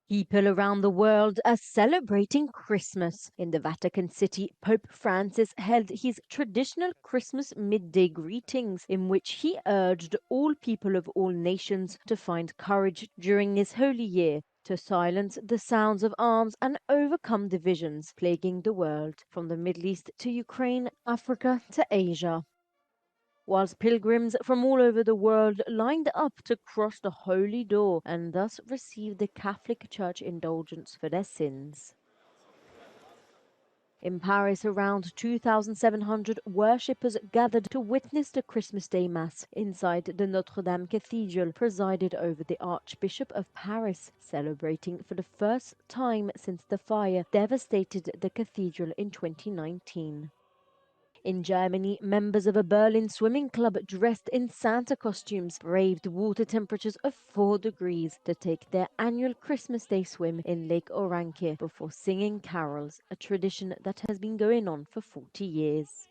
People around the world are celebrating Christmas. In the Vatican City, Pope Francis held his traditional Christmas midday greetings, in which he urged all people of all nations to find courage during this holy year to silence the sounds of arms and overcome divisions plaguing the world, from the Middle East to Ukraine, Africa to Asia. Whilst pilgrims from all over the world lined up to cross the holy door and thus receive the Catholic Church indulgence for their sins. In Paris, around 2,700 worshippers gathered to witness the Christmas Day Mass inside the Notre Dame Cathedral, presided over the Archbishop of Paris, celebrating for the first time since the fire devastated the cathedral in 2019. In Germany, members of a Berlin swimming club dressed in Santa costumes braved water temperatures of 4 degrees to take their annual Christmas Day swim in Lake Oranke before singing carols, a tradition that has been going on for 40 years.